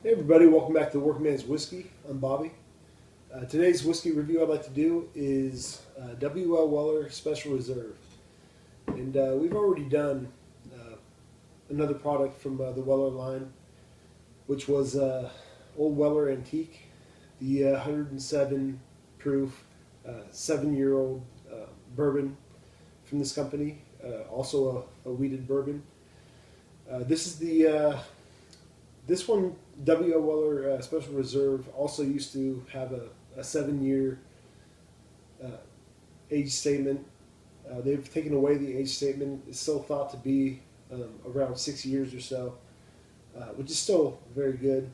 Hey everybody, welcome back to Workman's Whiskey. I'm Bobby. Today's whiskey review I'd like to do is W.L. Weller Special Reserve. And we've already done another product from the Weller line, which was Old Weller Antique, the 107 proof, 7-year-old bourbon from this company, also a wheated bourbon. This is the This one, W.L. Weller Special Reserve, also used to have a 7-year age statement. They've taken away the age statement. It's still thought to be around 6 years or so, which is still very good.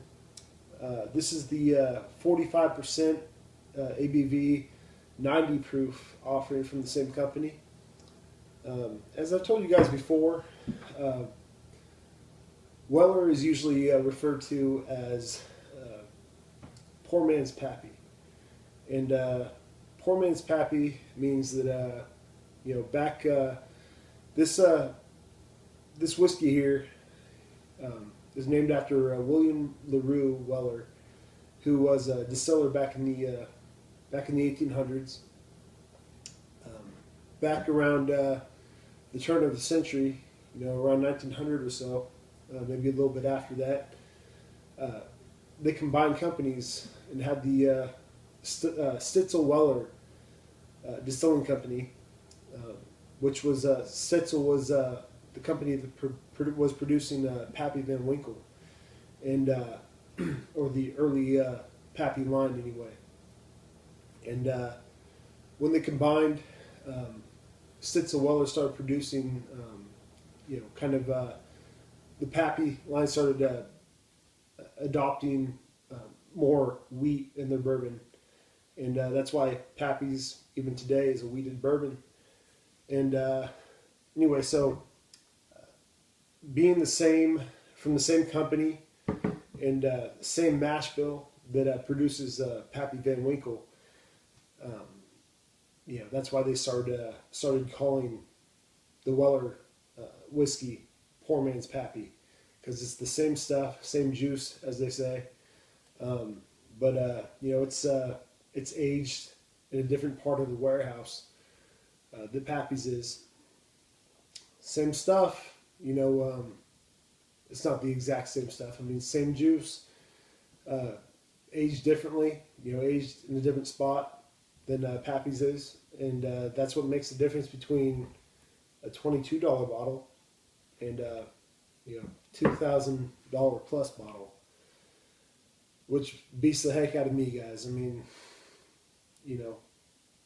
This is the 45% ABV, 90 proof offering from the same company. As I've told you guys before, Weller is usually referred to as poor man's pappy, and poor man's pappy means that back this whiskey here is named after William LaRue Weller, who was a distiller back in the 1800s. Back around the turn of the century, around 1900 or so. Maybe a little bit after that, they combined companies and had the Stitzel Weller Distilling Company, which was Stitzel was the company that was producing Pappy Van Winkle, and or the early Pappy line anyway. And when they combined, Stitzel Weller started producing, kind of. The Pappy line started adopting more wheat in their bourbon, and that's why Pappy's even today is a wheated bourbon. And anyway, so being from the same company and same mash bill that produces Pappy Van Winkle, that's why they started calling the Weller whiskey poor man's pappy, because it's the same stuff, same juice, as they say, but it's aged in a different part of the warehouse. The Pappy's is same stuff, it's not the exact same stuff. I mean, same juice, aged differently, aged in a different spot than Pappy's is, and that's what makes the difference between a $22 bottle and $2,000 plus bottle, which beats the heck out of me, guys. I mean,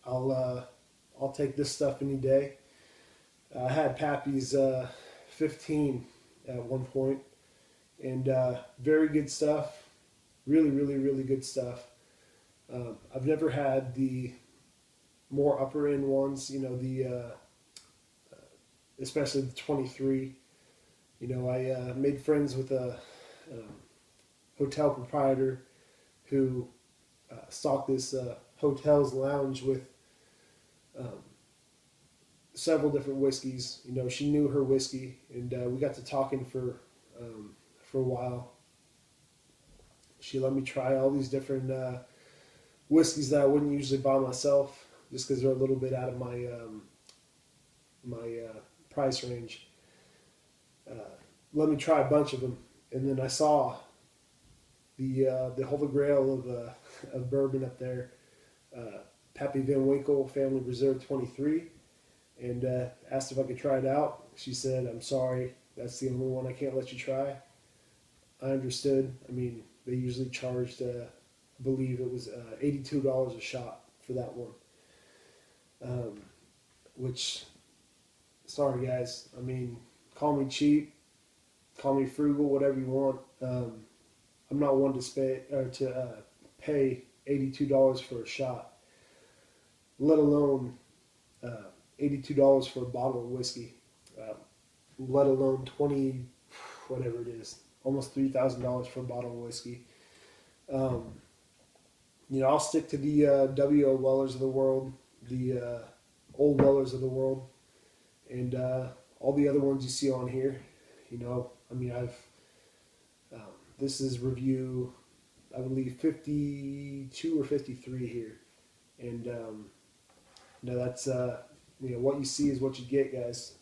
I'll take this stuff any day. I had Pappy's 15 at one point, and very good stuff. Really, really, really good stuff. I've never had the more upper end ones, especially the 23. I made friends with a hotel proprietor who stocked this hotel's lounge with several different whiskeys. She knew her whiskey, and we got to talking for a while. She let me try all these different whiskeys that I wouldn't usually buy myself, just because they're a little bit out of my price range. Let me try a bunch of them, and then I saw the Holy Grail of bourbon up there, Pappy Van Winkle Family Reserve 23, and asked if I could try it out. She said, "I'm sorry, that's the only one I can't let you try." I understood. I mean, they usually charged, I believe it was $82 a shot for that one, which, sorry guys, I mean, call me cheap, call me frugal, whatever you want. I'm not one to pay $82 for a shot, let alone $82 for a bottle of whiskey, let alone 20, whatever it is, almost $3,000 for a bottle of whiskey. I'll stick to the W.O. Wellers of the world, the Old Wellers of the world, and all the other ones you see on here. I mean, I've This is review, I believe, 52 or 53 here. And that's what you see is what you get, guys.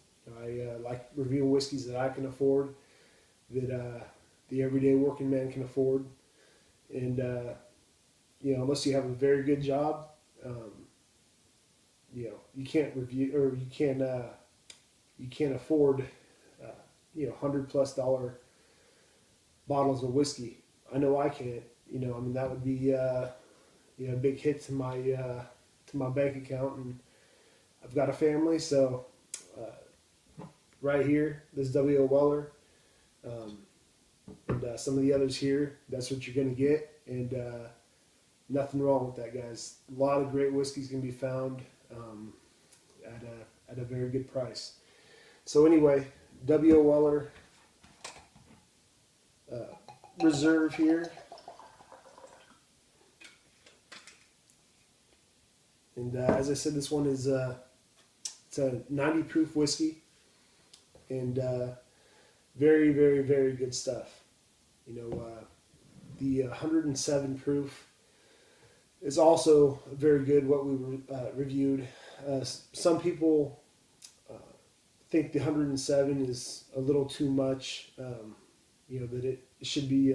I like reviewing whiskeys that I can afford, that the everyday working man can afford, and unless you have a very good job, you can't review, or you can't afford $100+ bottles of whiskey. I know I can't. I mean, that would be a big hit to my bank account, and I've got a family, so right here, this W.O. Weller, and some of the others here, that's what you're going to get, and nothing wrong with that, guys. A lot of great whiskeys can be found at a very good price. So anyway, W.O. Weller Reserve here. And as I said, this one is it's a 90 proof whiskey, and very, very, very good stuff. The 107 proof is also very good. What we reviewed. Some people think the 107 is a little too much. That it should be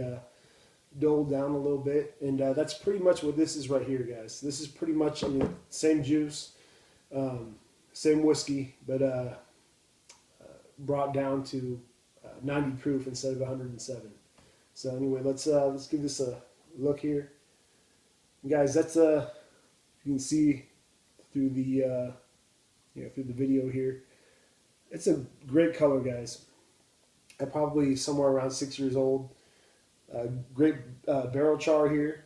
doled down a little bit, and that's pretty much what this is right here, guys. This is pretty much, same juice, same whiskey, but brought down to 90 proof instead of 107. So anyway, let's give this a look here, and guys. That's you can see through the through the video here. It's a great color, guys. I'm probably somewhere around 6 years old. Great barrel char here.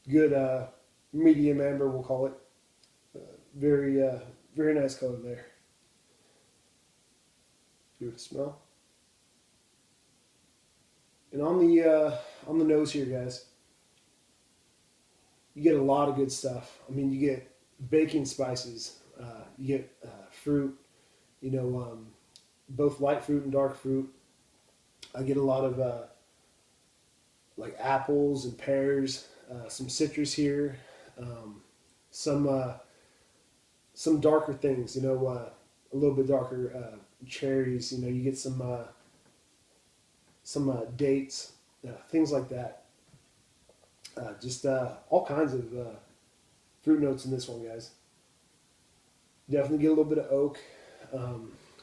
Good medium amber, we'll call it. Very very nice color there. Give it a smell. And on the nose here, guys, you get a lot of good stuff. You get baking spices. You get fruit. Both light fruit and dark fruit. I get a lot of like apples and pears, some citrus here, some darker things. A little bit darker cherries. You get some dates, things like that. Just all kinds of fruit notes in this one, guys. Definitely get a little bit of oak.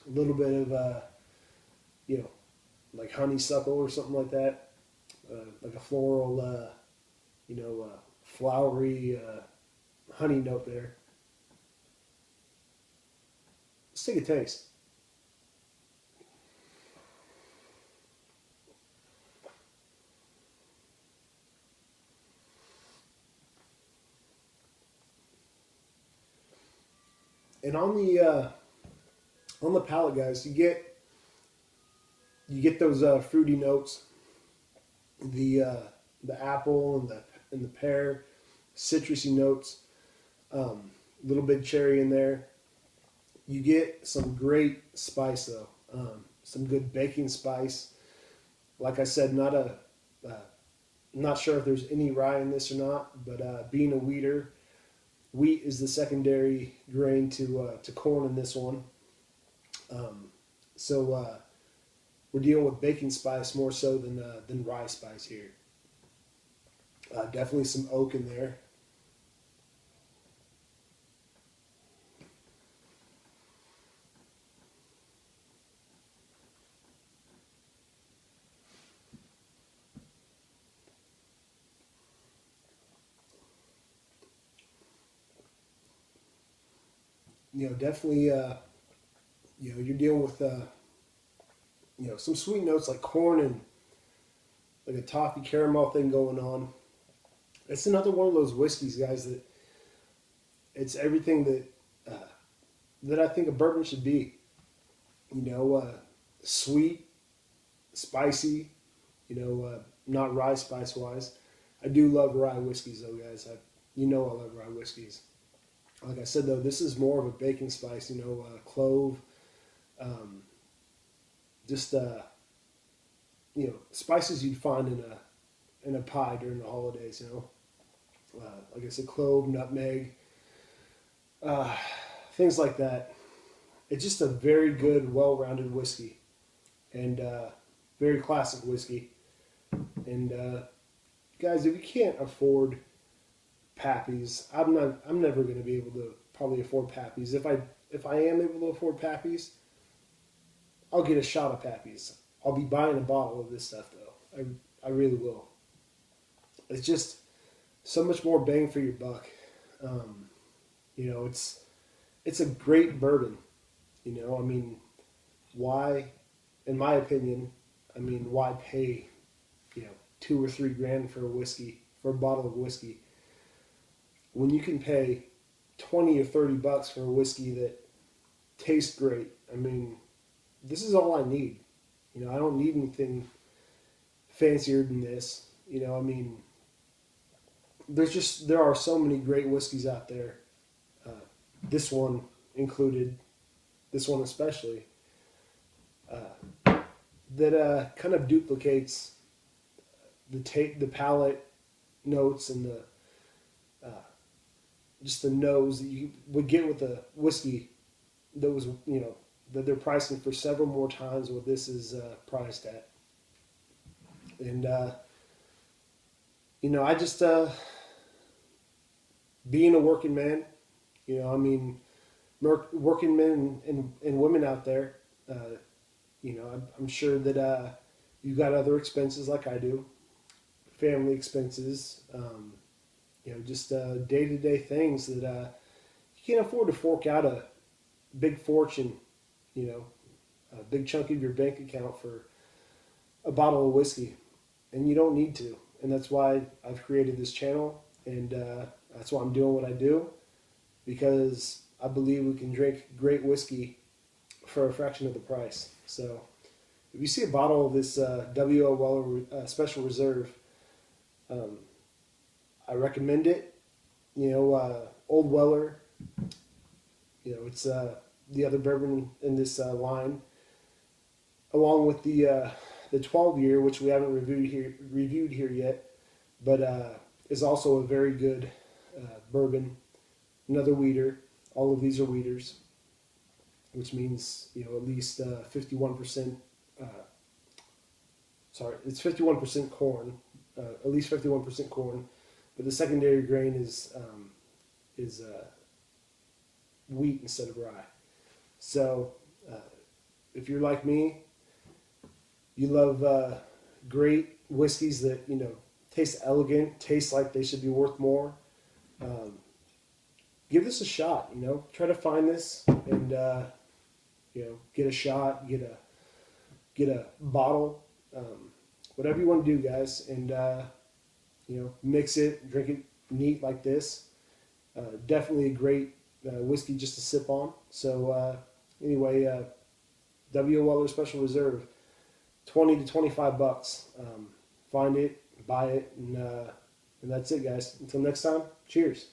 A little bit of, like honeysuckle or something like that, like a floral, flowery honey note there. Let's take a taste. And on the palate, guys, you get those fruity notes, the apple and the pear, citrusy notes, a little bit cherry in there. You get some great spice though, some good baking spice. Like I said, not sure if there's any rye in this or not, but being a wheater, wheat is the secondary grain to corn in this one. So we're dealing with baking spice more so than rye spice here. Definitely some oak in there. Definitely, you're dealing with, some sweet notes like corn and like a toffee caramel thing going on. It's another one of those whiskeys, guys, that it's everything that I think a bourbon should be. Sweet, spicy, not rye spice wise. I do love rye whiskeys though, guys. I love rye whiskeys. Like I said though, this is more of a baking spice, clove, just spices you'd find in a pie during the holidays. Like I said, clove, nutmeg, uh, things like that. It's just a very good, well-rounded whiskey, and very classic whiskey. And guys, if you can't afford Pappies, I'm never going to be able to probably afford Pappies. If I am able to afford Pappies, I'll get a shot of Pappies. I'll be buying a bottle of this stuff though. I really will. It's just so much more bang for your buck. Um, it's a great bourbon. I mean, why, in my opinion, why pay, 2 or 3 grand for a whiskey, for a bottle of whiskey, when you can pay 20 or 30 bucks for a whiskey that tastes great? I mean, this is all I need. I don't need anything fancier than this. There are so many great whiskeys out there. Uh, this one included, this one especially, that kind of duplicates the palate notes and the just the nose that you would get with a whiskey that was that they're pricing for several more times what this is priced at. And I just being a working man, working men and women out there, I'm sure that you've got other expenses like I do, family expenses, just day-to-day things that you can't afford to fork out a big fortune, a big chunk of your bank account for a bottle of whiskey, and you don't need to. And that's why I've created this channel, and that's why I'm doing what I do, because I believe we can drink great whiskey for a fraction of the price. So if you see a bottle of this W.O. Weller Special Reserve, I recommend it. Old Weller, it's the other bourbon in this line, along with the 12-year, which we haven't reviewed here yet, but is also a very good bourbon. Another weeder. All of these are weeders, which means at least 51%. It's 51% corn, at least 51% corn, but the secondary grain is wheat instead of rye. So if you're like me, you love great whiskeys that taste elegant, taste like they should be worth more. Give this a shot. Try to find this and get a shot, get a bottle, whatever you want to do, guys, and mix it, drink it neat like this. Definitely a great whiskey just to sip on. So anyway, W. Weller Special Reserve, 20 to 25 bucks. Find it, buy it, and that's it, guys. Until next time, cheers.